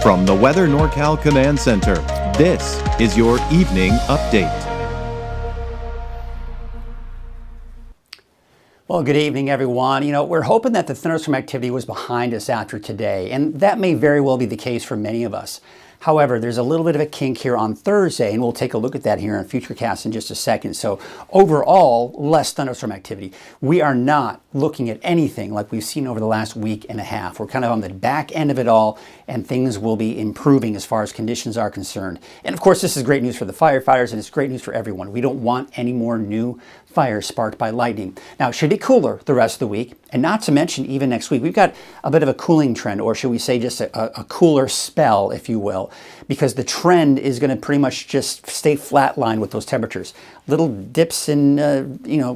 From the Weather NorCal Command Center, this is your evening update. Well, good evening, everyone. We're hoping that the thunderstorm activity was behind us after today, and that may very well be the case for many of us. However, there's a little bit of a kink here on Thursday, and we'll take a look at that here in Futurecast in just a second. So overall, less thunderstorm activity. We are not looking at anything like we've seen over the last week and a half. We're kind of on the back end of it all, and things will be improving as far as conditions are concerned. And of course, this is great news for the firefighters, and it's great news for everyone. We don't want any more new fires sparked by lightning. Now, it should be cooler the rest of the week, and not to mention even next week. We've got a bit of a cooling trend, or should we say just a cooler spell, if you will, because the trend is going to pretty much just stay flatlined with those temperatures. Little dips and,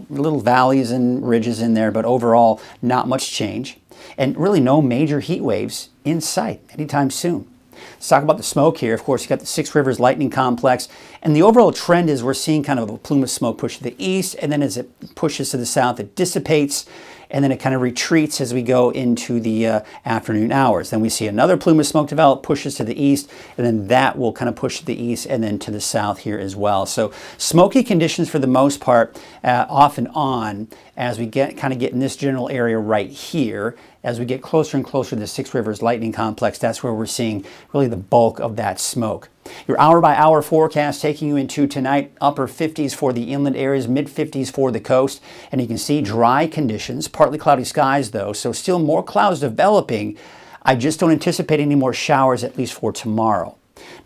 little valleys and ridges in there, but overall, not much change. And really no major heat waves in sight anytime soon. Let's talk about the smoke here. Of course, you got the Six Rivers Lightning Complex, and the overall trend is we're seeing kind of a plume of smoke push to the east, and then as it pushes to the south, it dissipates, and then it kind of retreats as we go into the afternoon hours. Then we see another plume of smoke develop, pushes to the east, and then that will kind of push to the east and then to the south here as well. So smoky conditions for the most part, off and on, as we get in this general area right here. As we get closer and closer to the Six Rivers Lightning Complex, that's where we're seeing really the bulk of that smoke. Your hour-by-hour forecast taking you into tonight, upper 50s for the inland areas, mid-50s for the coast. And you can see dry conditions, partly cloudy skies though, so still more clouds developing. I just don't anticipate any more showers, at least for tomorrow.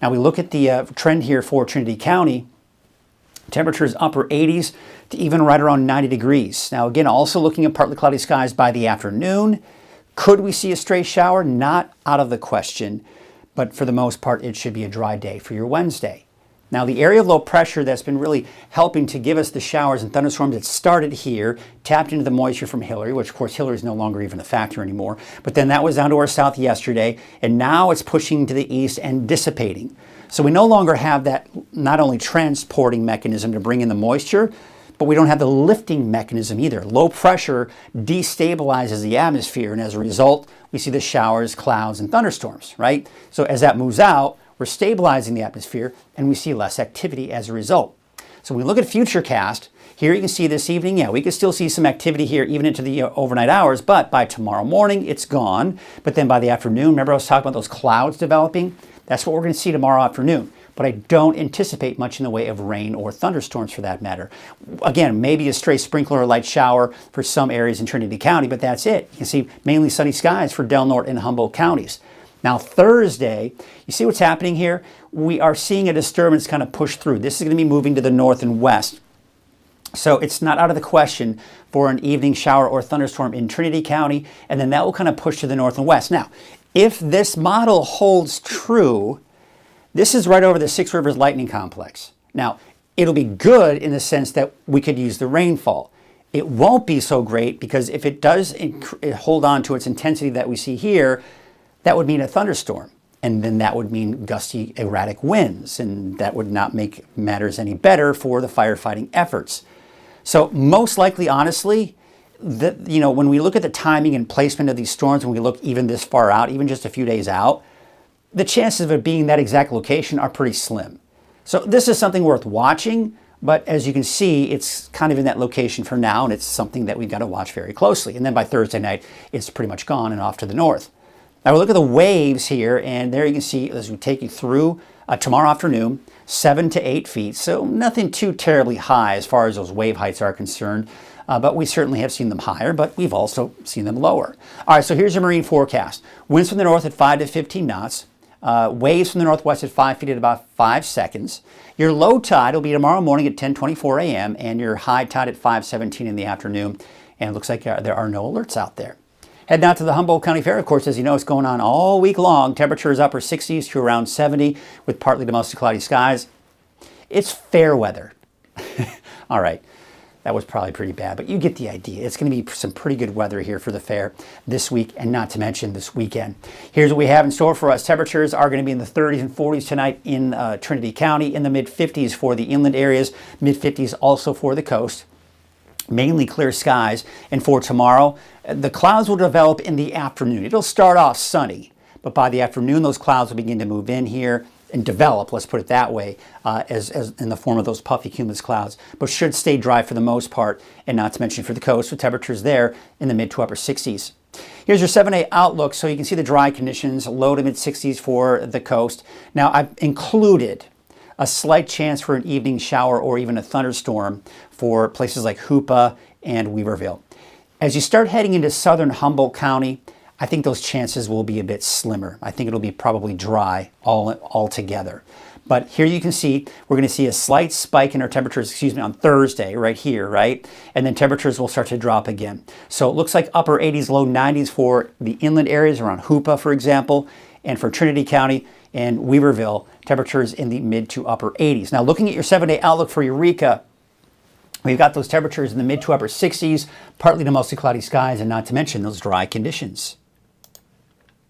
Now we look at the trend here for Trinity County. Temperatures upper 80s to even right around 90 degrees. Now again, also looking at partly cloudy skies by the afternoon. Could we see a stray shower? Not out of the question, but for the most part, it should be a dry day for your Wednesday. Now, the area of low pressure that's been really helping to give us the showers and thunderstorms that started here, tapped into the moisture from Hillary, which of course Hillary is no longer even a factor anymore, but then that was down to our south yesterday, and now it's pushing to the east and dissipating. So we no longer have that not only transporting mechanism to bring in the moisture, but we don't have the lifting mechanism either. Low pressure destabilizes the atmosphere, and as a result, we see the showers, clouds, and thunderstorms, right? So as that moves out, we're stabilizing the atmosphere, and we see less activity as a result. So when we look at Futurecast, here you can see this evening, yeah, we could still see some activity here even into the overnight hours, but by tomorrow morning, it's gone. But then by the afternoon, remember I was talking about those clouds developing? That's what we're going to see tomorrow afternoon. But I don't anticipate much in the way of rain or thunderstorms for that matter. Again, maybe a stray sprinkler or light shower for some areas in Trinity County, but that's it. You can see mainly sunny skies for Del Norte and Humboldt counties. Now Thursday, you see what's happening here? We are seeing a disturbance kind of push through. This is going to be moving to the north and west. So it's not out of the question for an evening shower or thunderstorm in Trinity County, and then that will kind of push to the north and west. Now, if this model holds true, this is right over the Six Rivers Lightning Complex. Now, it'll be good in the sense that we could use the rainfall. It won't be so great because if it does hold on to its intensity that we see here, that would mean a thunderstorm. And then that would mean gusty, erratic winds, and that would not make matters any better for the firefighting efforts. So most likely, honestly, when we look at the timing and placement of these storms, when we look even this far out, even just a few days out, the chances of it being that exact location are pretty slim. So this is something worth watching, but as you can see, it's kind of in that location for now, and it's something that we've got to watch very closely. And then by Thursday night, it's pretty much gone and off to the north. Now we look at the waves here, and there you can see as we take you through tomorrow afternoon, 7 to 8 feet. So nothing too terribly high as far as those wave heights are concerned. But we certainly have seen them higher, but we've also seen them lower. All right, so here's your marine forecast. Winds from the north at 5 to 15 knots. Waves from the northwest at 5 feet at about 5 seconds. Your low tide will be tomorrow morning at 10:24 a.m. and your high tide at 5:17 in the afternoon. And it looks like there are no alerts out there. Heading out to the Humboldt County Fair, of course, as you know, it's going on all week long. Temperatures upper 60s to around 70 with partly to mostly cloudy skies. It's fair weather. All right. That was probably pretty bad, but you get the idea. It's going to be some pretty good weather here for the fair this week, and not to mention this weekend. Here's what we have in store for us. Temperatures are going to be in the 30s and 40s tonight in Trinity County, in the mid-50s for the inland areas, mid-50s also for the coast. Mainly clear skies. And for tomorrow, the clouds will develop in the afternoon. It'll start off sunny, but by the afternoon, those clouds will begin to move in here and develop, let's put it that way, as in the form of those puffy cumulus clouds, but should stay dry for the most part, and not to mention for the coast with temperatures there in the mid to upper 60s. Here's your 7-day outlook, so you can see the dry conditions, low to mid 60s for the coast. Now, I've included a slight chance for an evening shower or even a thunderstorm for places like Hoopa and Weaverville. As you start heading into southern Humboldt County, I think those chances will be a bit slimmer. I think it'll be probably dry all together. But here you can see, we're going to see a slight spike in our temperatures, on Thursday, right here, right? And then temperatures will start to drop again. So it looks like upper 80s, low 90s for the inland areas around Hoopa, for example, and for Trinity County and Weaverville, temperatures in the mid to upper 80s. Now, looking at your 7-day outlook for Eureka, we've got those temperatures in the mid to upper 60s, partly to mostly cloudy skies, and not to mention those dry conditions.